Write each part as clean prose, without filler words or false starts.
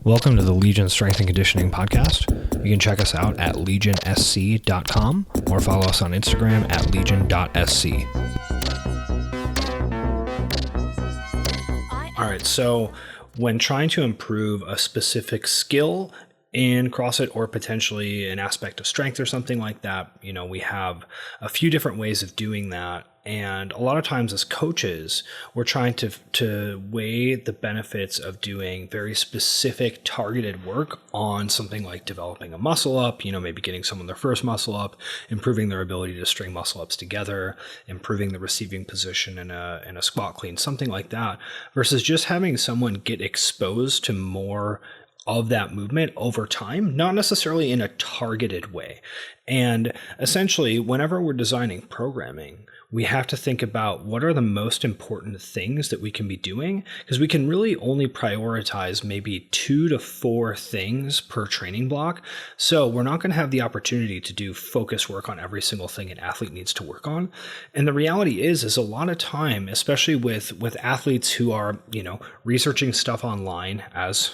Welcome to the Legion Strength and Conditioning Podcast. You can check us out at legionsc.com or follow us on Instagram at legion.sc. All right, so when trying to improve a specific skill in CrossFit or potentially an aspect of strength or something like that, we have a few different ways of doing that. And a lot of times as coaches, we're trying to weigh the benefits of doing very specific targeted work on something like developing a muscle up, maybe getting someone their first muscle up, improving their ability to string muscle ups together, improving the receiving position in a squat clean, something like that, versus just having someone get exposed to more of that movement over time, not necessarily in a targeted way. And essentially, whenever we're designing programming, we have to think about what are the most important things that we can be doing, because we can really only prioritize maybe 2 to 4 things per training block. So we're not going to have the opportunity to do focus work on every single thing an athlete needs to work on. And the reality is a lot of time, especially with athletes who are, researching stuff online as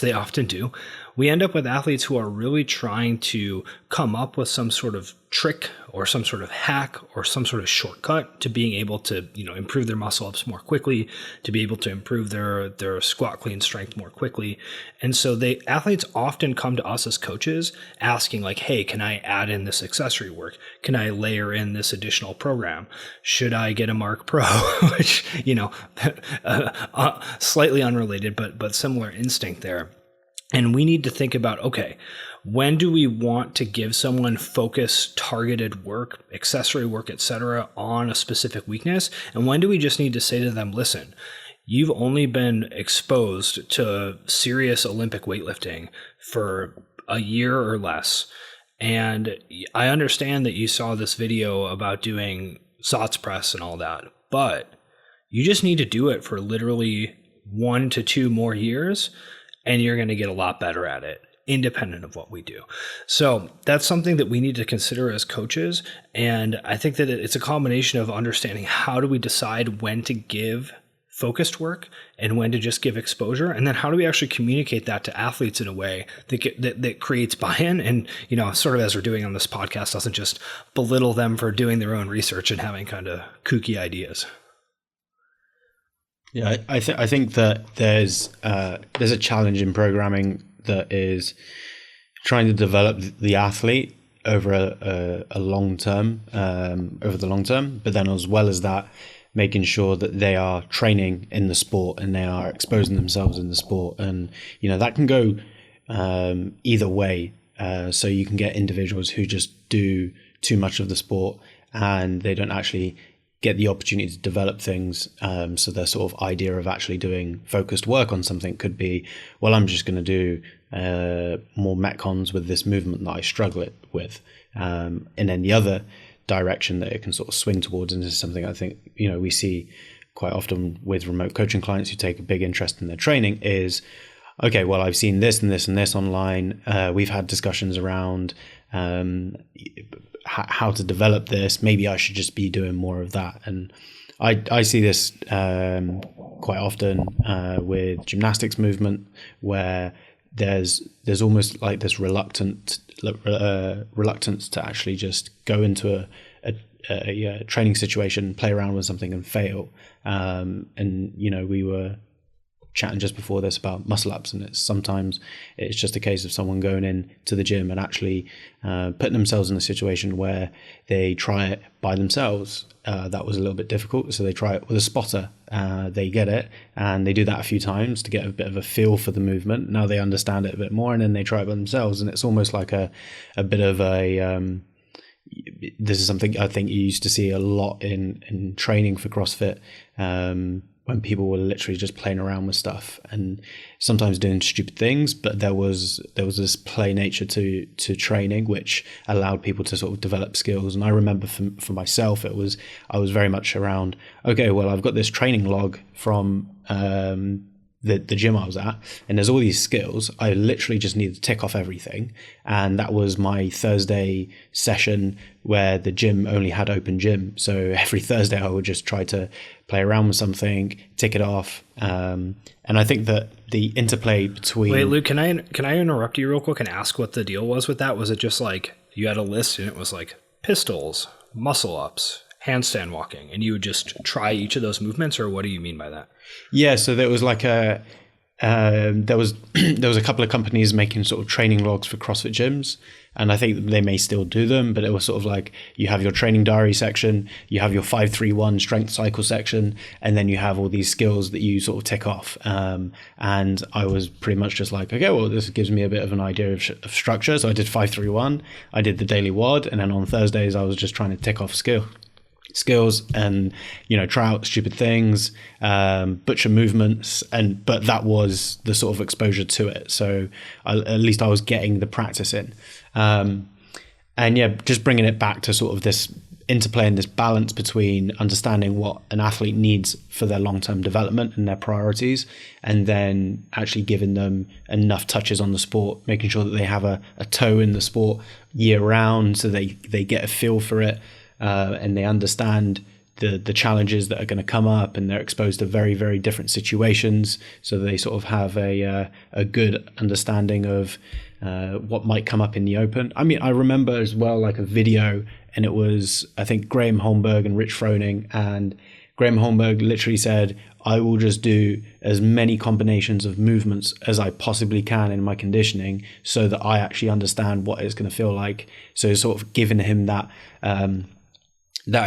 they often do, we end up with athletes who are really trying to come up with some sort of trick or some sort of hack or some sort of shortcut to being able to, improve their muscle ups more quickly, to be able to improve their squat clean strength more quickly. And so athletes often come to us as coaches asking like, hey, can I add in this accessory work? Can I layer in this additional program? Should I get a Mark Pro? Which, slightly unrelated, but similar instinct there. And we need to think about, okay, when do we want to give someone focused, targeted work, accessory work, etc., on a specific weakness? And when do we just need to say to them, listen, you've only been exposed to serious Olympic weightlifting for a year or less. And I understand that you saw this video about doing SOTS press and all that, but you just need to do it for literally 1 to 2 more years, and you're going to get a lot better at it, independent of what we do. So that's something that we need to consider as coaches. And I think that it's a combination of understanding how do we decide when to give focused work and when to just give exposure. And then how do we actually communicate that to athletes in a way that creates buy-in and, sort of as we're doing on this podcast, doesn't just belittle them for doing their own research and having kind of kooky ideas. Yeah, I think that there's a challenge in programming that is trying to develop the athlete over a long term, over the long term, but then as well as that, making sure that they are training in the sport and they are exposing themselves in the sport, and that can go either way. So you can get individuals who just do too much of the sport and they don't actually get the opportunity to develop things. So their sort of idea of actually doing focused work on something could be, well, I'm just going to do more metcons with this movement that I struggle with. And then the other direction that it can sort of swing towards, and this is something I think, we see quite often with remote coaching clients who take a big interest in their training is, okay, well, I've seen this and this and this online. We've had discussions around how to develop this. Maybe I should just be doing more of that. And I see this quite often with gymnastics movement, where there's almost like this reluctance to actually just go into a training situation, play around with something and fail. And we were chatting just before this about muscle ups, and sometimes it's just a case of someone going in to the gym and actually putting themselves in a situation where they try it by themselves. That was a little bit difficult, so they try it with a spotter. They get it, and they do that a few times to get a bit of a feel for the movement. Now they understand it a bit more, and then they try it by themselves, and it's almost like a bit of a this is something I think you used to see a lot in training for CrossFit, when people were literally just playing around with stuff and sometimes doing stupid things, but there was this play nature to training which allowed people to sort of develop skills. And I remember for myself, I was very much around, okay, well, I've got this training log from the gym I was at, and there's all these skills. I literally just needed to tick off everything. And that was my Thursday session where the gym only had open gym. So every Thursday I would just try to play around with something, tick it off. And I think that the interplay between... Wait, Luke, can I interrupt you real quick and ask what the deal was with that? Was it just like you had a list and it was like pistols, muscle ups, handstand walking, and you would just try each of those movements, or what do you mean by that? Yeah, so there was like there was a couple of companies making sort of training logs for CrossFit gyms, and I think they may still do them, but it was sort of like you have your training diary section, you have your 5-3-1 strength cycle section, and then you have all these skills that you sort of tick off. And I was pretty much just like, okay, well, this gives me a bit of an idea of structure. So I did 5-3-1, I did the daily WOD, and then on Thursdays I was just trying to tick off skills and, you know, try out stupid things, butcher movements, but that was the sort of exposure to it. So at least I was getting the practice in. And yeah, just bringing it back to sort of this interplay and this balance between understanding what an athlete needs for their long-term development and their priorities, and then actually giving them enough touches on the sport, making sure that they have a toe in the sport year round, so they get a feel for it. And they understand the challenges that are going to come up, and they're exposed to very, very different situations. So they sort of have a good understanding of what might come up in the open. I mean, I remember as well, like a video, and it was, I think, Graham Holmberg and Rich Froning. And Graham Holmberg literally said, I will just do as many combinations of movements as I possibly can in my conditioning so that I actually understand what it's going to feel like. So sort of giving him that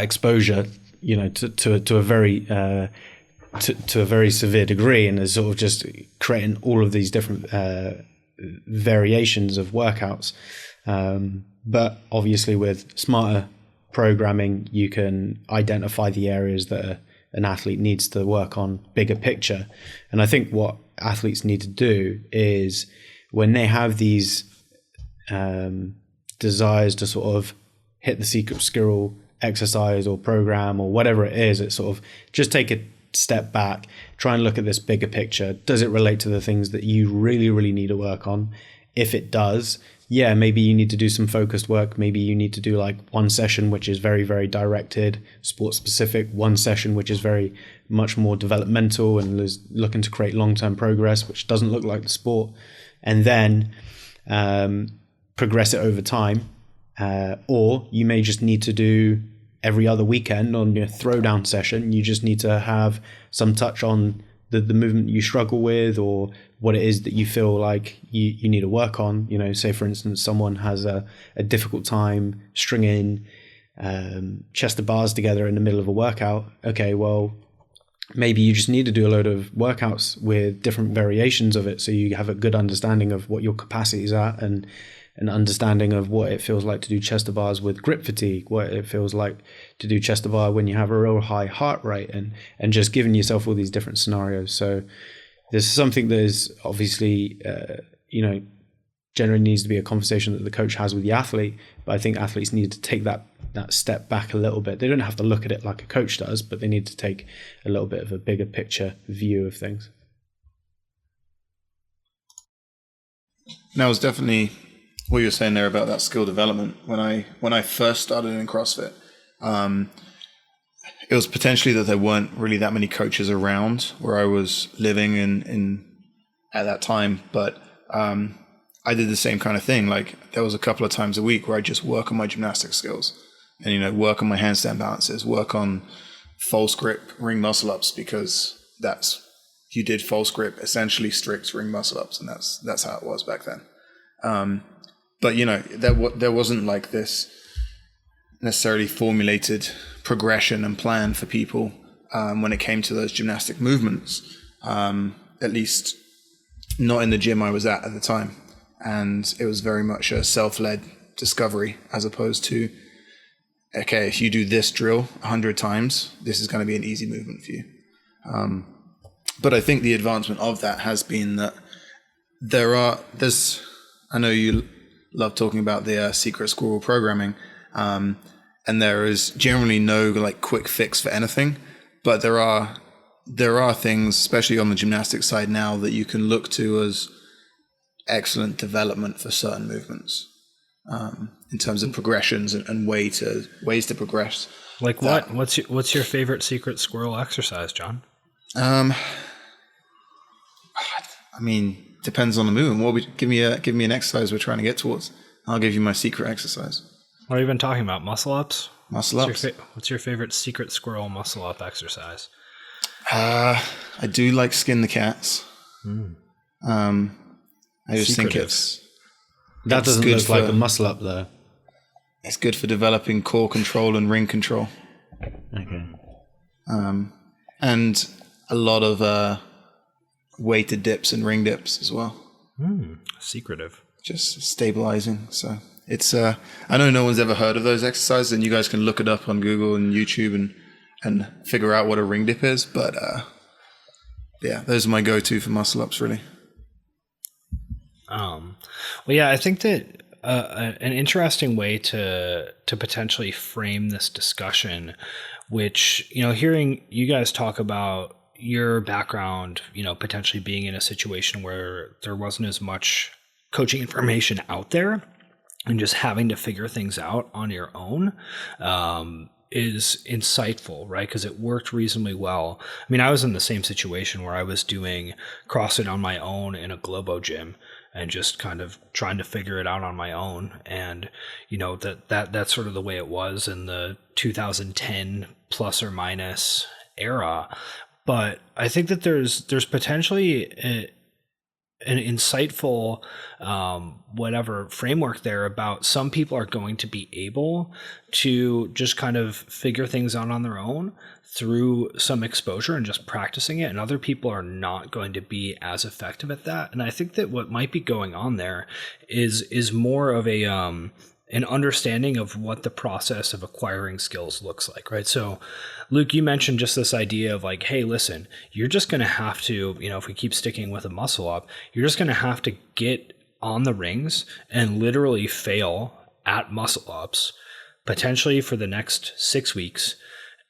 exposure, you know, to a very severe degree, and is sort of just creating all of these different variations of workouts. But obviously with smarter programming, you can identify the areas that an athlete needs to work on bigger picture. And I think what athletes need to do is, when they have these desires to sort of hit the secret skill exercise or program or whatever it is, it's sort of just take a step back, try and look at this bigger picture. Does it relate to the things that you really, really need to work on? If it does, yeah, maybe you need to do some focused work. Maybe you need to do like one session which is very, very directed, sport specific, one session which is very much more developmental and is looking to create long-term progress, which doesn't look like the sport, and then progress it over time. Or you may just need to do every other weekend on your throwdown session. You just need to have some touch on the movement you struggle with, or what it is that you feel like you need to work on. You know, say for instance, someone has a difficult time stringing chest to bars together in the middle of a workout. Okay, well, maybe you just need to do a load of workouts with different variations of it, so you have a good understanding of what your capacities are, and an understanding of what it feels like to do chest to bars with grip fatigue, what it feels like to do chest to bar when you have a real high heart rate, and just giving yourself all these different scenarios. So this is something that is obviously, generally needs to be a conversation that the coach has with the athlete. But I think athletes need to take that step back a little bit. They don't have to look at it like a coach does, but they need to take a little bit of a bigger picture view of things. Now, it's definitely what you were saying there about that skill development. When I first started in CrossFit, it was potentially that there weren't really that many coaches around where I was living in at that time. But I did the same kind of thing. Like, there was a couple of times a week where I just work on my gymnastic skills, and, you know, work on my handstand balances, work on false grip ring muscle ups, because you did false grip, essentially strict ring muscle ups, and that's how it was back then. But, you know, there wasn't like this necessarily formulated progression and plan for people when it came to those gymnastic movements, at least not in the gym I was at the time. And it was very much a self-led discovery, as opposed to, okay, if you do this drill 100 times, this is going to be an easy movement for you. But I think the advancement of that has been that I know you love talking about the secret squirrel programming, and there is generally no like quick fix for anything, but there are there are things, especially on the gymnastics side now, that you can look to as excellent development for certain movements, in terms of progressions and ways to progress. Like what? What's your favorite secret squirrel exercise, John? I mean, depends on the movement. Give me an exercise we're trying to get towards. I'll give you my secret exercise. What have you been talking about? Muscle ups? Muscle ups. What's your favorite secret squirrel muscle up exercise? I do like skin the cats. I just think that doesn't look like a muscle up though. It's good for developing core control and ring control. Okay. And a lot of weighted dips and ring dips as well. Secretive. Just stabilizing. So it's I know no one's ever heard of those exercises, and you guys can look it up on Google and YouTube and figure out what a ring dip is. But yeah, those are my go-to for muscle ups, really. Well, yeah, I think that an interesting way to potentially frame this discussion, which, hearing you guys talk about your background, potentially being in a situation where there wasn't as much coaching information out there and just having to figure things out on your own, is insightful, right? Because it worked reasonably well. I mean, I was in the same situation where I was doing CrossFit on my own in a Globo gym and just kind of trying to figure it out on my own. And, that's sort of the way it was in the 2010 plus or minus era. But I think that there's potentially an insightful whatever framework there about some people are going to be able to just kind of figure things out on their own through some exposure and just practicing it, and other people are not going to be as effective at that. And I think that what might be going on there is more of a an understanding of what the process of acquiring skills looks like, right? So Luke, you mentioned just this idea of like, hey, listen, you're just going to have to, if we keep sticking with a muscle up, you're just going to have to get on the rings and literally fail at muscle ups, potentially for the next 6 weeks.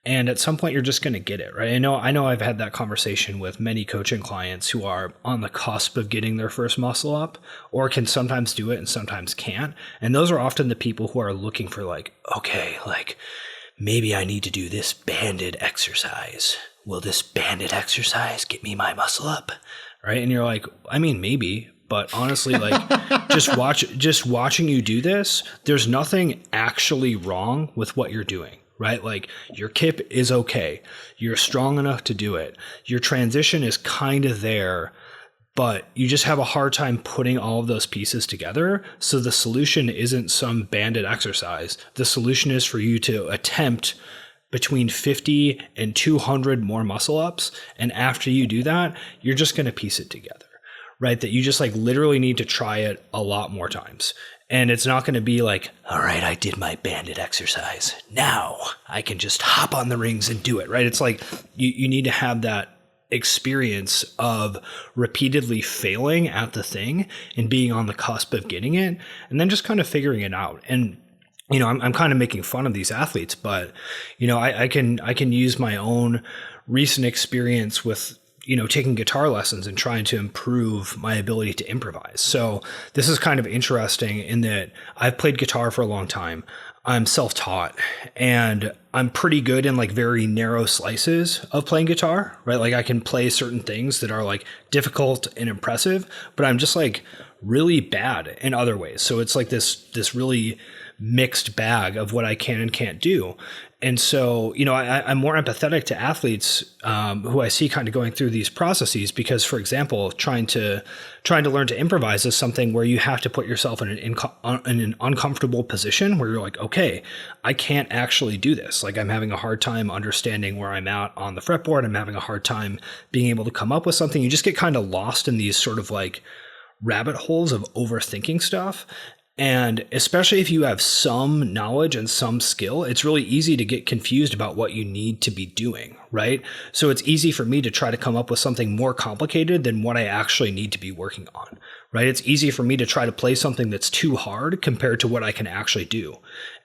And at some point, you're just going to get it, right? I know I've had that conversation with many coaching clients who are on the cusp of getting their first muscle up, or can sometimes do it and sometimes can't. And those are often the people who are looking for like, okay, like maybe I need to do this banded exercise. Will this banded exercise get me my muscle up? Right? And you're like, I mean, maybe. But honestly, like just watching you do this, there's nothing actually wrong with what you're doing. Right? Like your kip is okay. You're strong enough to do it. Your transition is kind of there, but you just have a hard time putting all of those pieces together. So the solution isn't some banded exercise. The solution is for you to attempt between 50 and 200 more muscle ups. And after you do that, you're just going to piece it together, right? That you just like literally need to try it a lot more times. And it's not going to be like, all right, I did my banded exercise. Now I can just hop on the rings and do it, right? It's like you need to have that experience of repeatedly failing at the thing and being on the cusp of getting it, and then just kind of figuring it out. And I'm kind of making fun of these athletes, but I can use my own recent experience with taking guitar lessons and trying to improve my ability to improvise. So this is kind of interesting in that I've played guitar for a long time. I'm self-taught and I'm pretty good in like very narrow slices of playing guitar, right? Like I can play certain things that are like difficult and impressive, but I'm just like really bad in other ways. So it's like this really mixed bag of what I can and can't do. And so, I'm more empathetic to athletes who I see kind of going through these processes because, for example, trying to learn to improvise is something where you have to put yourself in an uncomfortable position where you're like, okay, I can't actually do this. Like I'm having a hard time understanding where I'm at on the fretboard. I'm having a hard time being able to come up with something. You just get kind of lost in these sort of like rabbit holes of overthinking stuff. And especially if you have some knowledge and some skill, it's really easy to get confused about what you need to be doing, right? So it's easy for me to try to come up with something more complicated than what I actually need to be working on, right? It's easy for me to try to play something that's too hard compared to what I can actually do.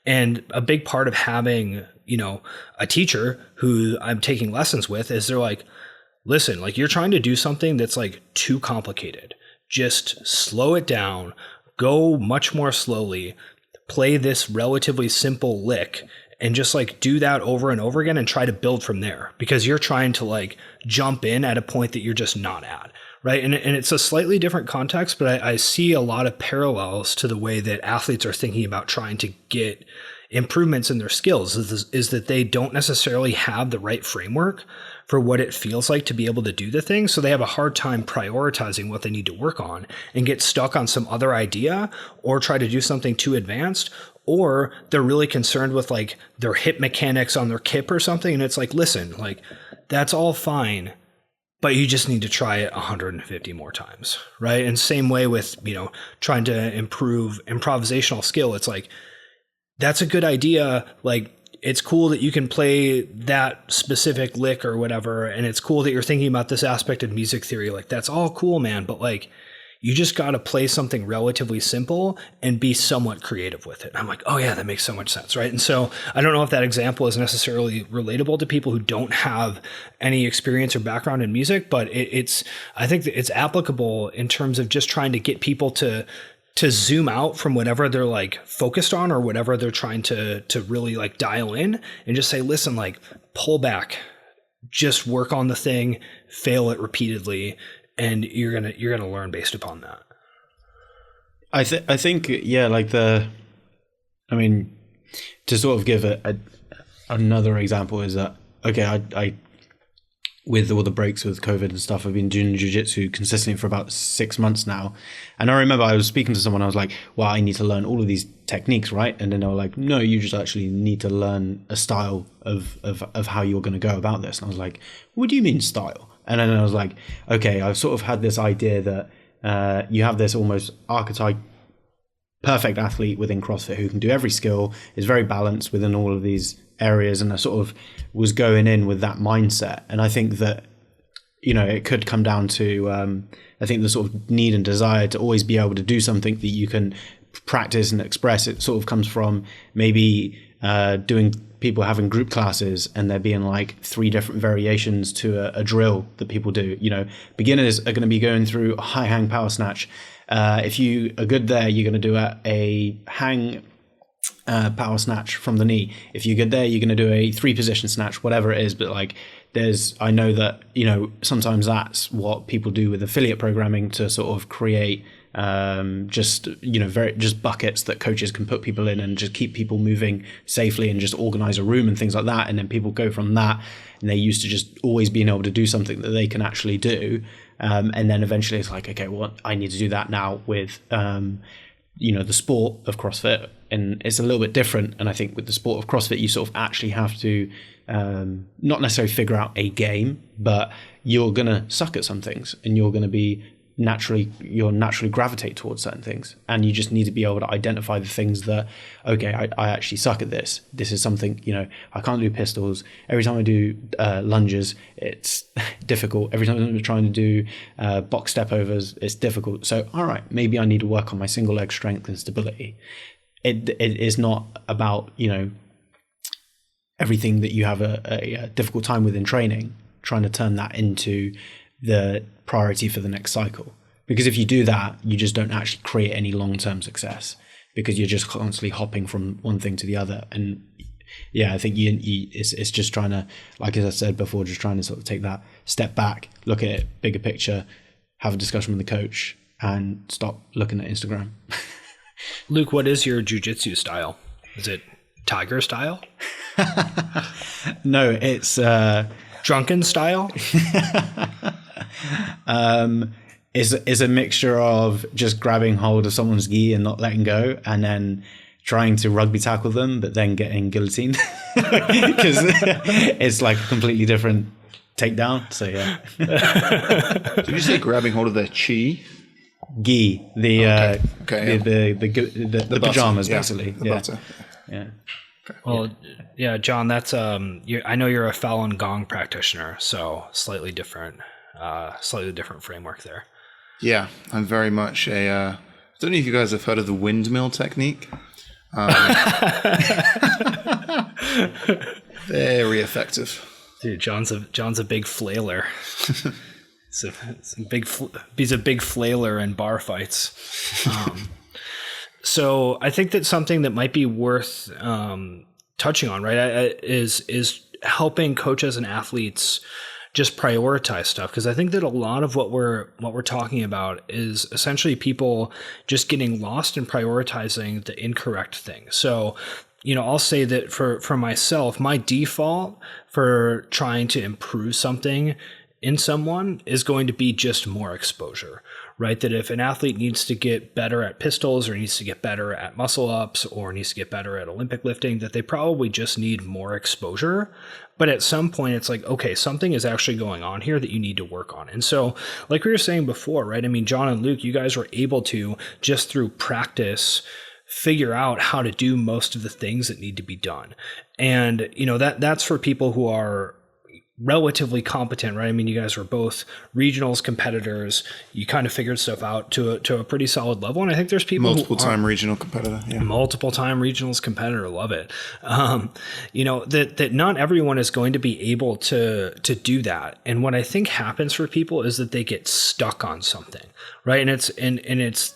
And a big part of having, a teacher who I'm taking lessons with is they're like, listen, like you're trying to do something that's like too complicated. Just slow it down, go much more slowly, play this relatively simple lick, and just like do that over and over again and try to build from there, because you're trying to like jump in at a point that you're just not at. Right. And it's a slightly different context, but I see a lot of parallels to the way that athletes are thinking about trying to get improvements in their skills, is that they don't necessarily have the right framework for what it feels like to be able to do the thing. So they have a hard time prioritizing what they need to work on and get stuck on some other idea or try to do something too advanced, or they're really concerned with like their hip mechanics on their kip or something. And it's like, listen, like that's all fine, but you just need to try it 150 more times, right? And same way with, trying to improve improvisational skill. It's like, that's a good idea. Like, it's cool that you can play that specific lick or whatever. And it's cool that you're thinking about this aspect of music theory. Like, that's all cool, man. But like, you just got to play something relatively simple and be somewhat creative with it. I'm like, oh yeah, that makes so much sense, right? And so I don't know if that example is necessarily relatable to people who don't have any experience or background in music, but I think that it's applicable in terms of just trying to get people to zoom out from whatever they're like focused on or whatever they're trying to really like dial in, and just say, listen, like pull back, just work on the thing, fail it repeatedly, and you're gonna learn based upon that. I think yeah, like to sort of give another example is that, okay, I with all the breaks with COVID and stuff, I've been doing jiu-jitsu consistently for about 6 months now. And I remember I was speaking to someone, I was like, well, I need to learn all of these techniques, right? And then they were like, no, you just actually need to learn a style of how you're going to go about this. And I was like, what do you mean style? And then I was like, okay, I've sort of had this idea that you have this almost archetype perfect athlete within CrossFit who can do every skill, is very balanced within all of these areas, and I sort of was going in with that mindset. And I think that, it could come down to I think the sort of need and desire to always be able to do something that you can practice and express. It sort of comes from maybe doing people having group classes and there being like 3 different variations to a drill that people do. Beginners are going to be going through a high hang power snatch. If you are good there, you're going to do a hang power snatch from the knee. If you're good there, you're going to do a 3-position snatch, whatever it is. But like, I know that, sometimes that's what people do with affiliate programming to sort of create just buckets that coaches can put people in and just keep people moving safely and just organize a room and things like that. And then people go from that, and they used to just always being able to do something that they can actually do. And then eventually it's like, okay, well, I need to do that now with, the sport of CrossFit. And it's a little bit different. And I think with the sport of CrossFit, you sort of actually have to not necessarily figure out a game, but you're going to suck at some things, and you're going to be you'll naturally gravitate towards certain things. And you just need to be able to identify the things that, okay, I actually suck at this. This is something, I can't do pistols. Every time I do lunges, it's difficult. Every time I'm trying to do box step overs, it's difficult. So, all right, maybe I need to work on my single leg strength and stability. It is not about, everything that you have a difficult time with in training, trying to turn that into the priority for the next cycle. Because if you do that, you just don't actually create any long-term success, because you're just constantly hopping from one thing to the other. And yeah, I think it's just trying to, like as I said before, just trying to sort of take that step back, look at it, bigger picture, have a discussion with the coach, and stop looking at Instagram. Luke, what is your jiu-jitsu style? Is it tiger style? No, it's drunken style. Is a mixture of just grabbing hold of someone's gi and not letting go, and then trying to rugby tackle them, but then getting guillotined, because it's like a completely different takedown. So yeah. Did you say grabbing hold of their chi? Gi, the pajamas, yeah, basically. The butter. Yeah. Well, yeah, John, that's I know you're a Falun Gong practitioner, so slightly different framework there. Yeah, I'm very much I don't know if you guys have heard of the windmill technique. Very effective. Dude, John's a big flailer. He's a big flailer in bar fights. So I think that something that might be worth touching on, right, is helping coaches and athletes just prioritize stuff, because I think that a lot of what we're talking about is essentially people just getting lost in prioritizing the incorrect thing. So, I'll say that for myself, my default for trying to improve something in someone is going to be just more exposure, right? That if an athlete needs to get better at pistols or needs to get better at muscle ups or needs to get better at Olympic lifting, that they probably just need more exposure. But at some point it's like, okay, something is actually going on here that you need to work on. And so like we were saying before, right? I mean, John and Luke, you guys were able to just through practice figure out how to do most of the things that need to be done. And, that's for people who are relatively competent, right? I mean, you guys were both regionals competitors. You kind of figured stuff out to a pretty solid level. And I think there's people multiple-time regional competitor. Yeah. Multiple-time regionals competitor. Love it. That not everyone is going to be able to do that. And what I think happens for people is that they get stuck on something, right? And it's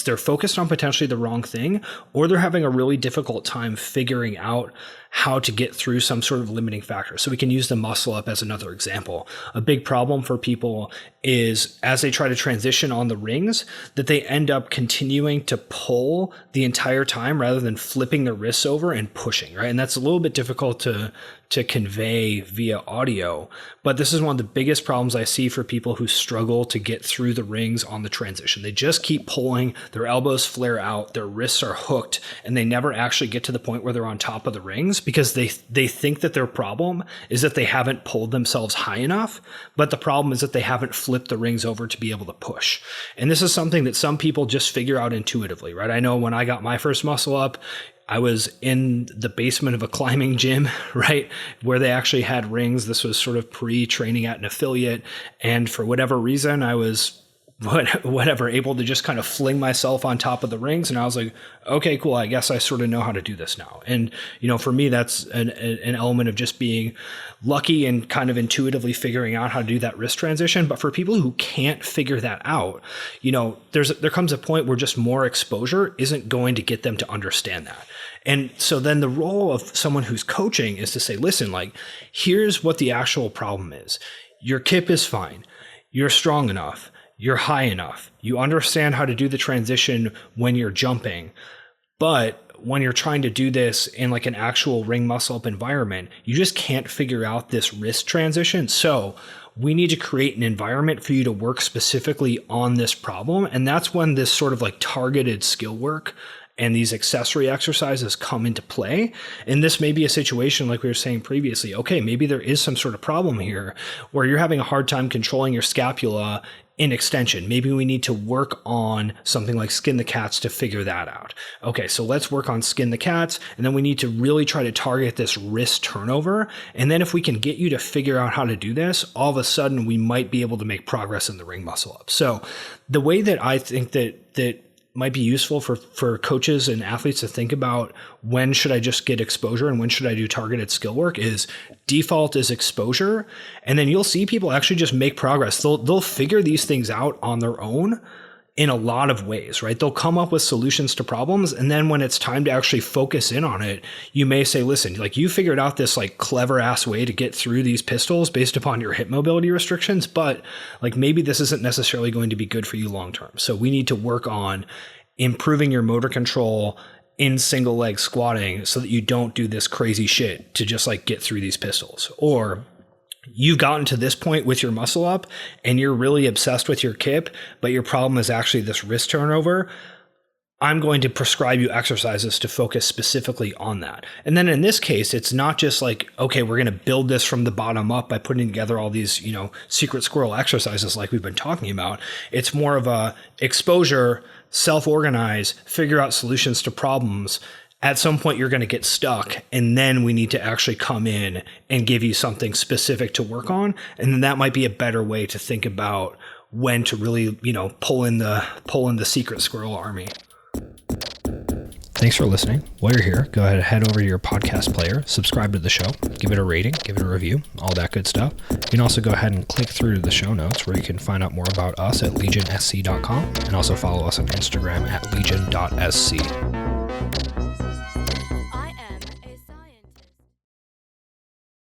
they're focused on potentially the wrong thing, or they're having a really difficult time figuring out how to get through some sort of limiting factor. So we can use the muscle up as another example. A big problem for people is as they try to transition on the rings, that they end up continuing to pull the entire time rather than flipping their wrists over and pushing, right? And that's a little bit difficult to convey via audio, but this is one of the biggest problems I see for people who struggle to get through the rings on the transition. They just keep pulling, their elbows flare out, their wrists are hooked, and they never actually get to the point where they're on top of the rings because they think that their problem is that they haven't pulled themselves high enough, but the problem is that they haven't flipped the rings over to be able to push. And this is something that some people just figure out intuitively, right? I know when I got my first muscle up, I was in the basement of a climbing gym, right, where they actually had rings. This was sort of pre-training at an affiliate. And for whatever reason, I was able to just kind of fling myself on top of the rings. And I was like, okay, cool. I guess I sort of know how to do this now. And, for me, that's an element of just being lucky and kind of intuitively figuring out how to do that wrist transition. But for people who can't figure that out, there comes a point where just more exposure isn't going to get them to understand that. And so then the role of someone who's coaching is to say, listen, like, here's what the actual problem is. Your kip is fine. You're strong enough. You're high enough. You understand how to do the transition when you're jumping. But when you're trying to do this in like an actual ring muscle up environment, you just can't figure out this wrist transition. So we need to create an environment for you to work specifically on this problem. And that's when this sort of like targeted skill work and these accessory exercises come into play. And this may be a situation like we were saying previously. Okay, maybe there is some sort of problem here where you're having a hard time controlling your scapula in extension. Maybe we need to work on something like skin the cats to figure that out. Okay, so let's work on skin the cats, and then we need to really try to target this wrist turnover. And then if we can get you to figure out how to do this, all of a sudden we might be able to make progress in the ring muscle up. So the way that I think that might be useful for coaches and athletes to think about when should I just get exposure and when should I do targeted skill work is default is exposure. And then you'll see people actually just make progress. They'll figure these things out on their own in a lot of ways, right? They'll come up with solutions to problems. And then when it's time to actually focus in on it, you may say, listen, like you figured out this like clever ass way to get through these pistols based upon your hip mobility restrictions, but like maybe this isn't necessarily going to be good for you long-term. So we need to work on improving your motor control in single leg squatting so that you don't do this crazy shit to just like get through these pistols. Or you've gotten to this point with your muscle up and you're really obsessed with your kip, but your problem is actually this wrist turnover. I'm going to prescribe you exercises to focus specifically on that. And then in this case, it's not just like, okay, we're going to build this from the bottom up by putting together all these, secret squirrel exercises like we've been talking about. It's more of a exposure, self-organize, figure out solutions to problems. At some point, you're going to get stuck, and then we need to actually come in and give you something specific to work on. And then that might be a better way to think about when to really, pull in the secret squirrel army. Thanks for listening. While you're here, go ahead and head over to your podcast player, subscribe to the show, give it a rating, give it a review, all that good stuff. You can also go ahead and click through to the show notes where you can find out more about us at legionsc.com and also follow us on Instagram at legion.sc.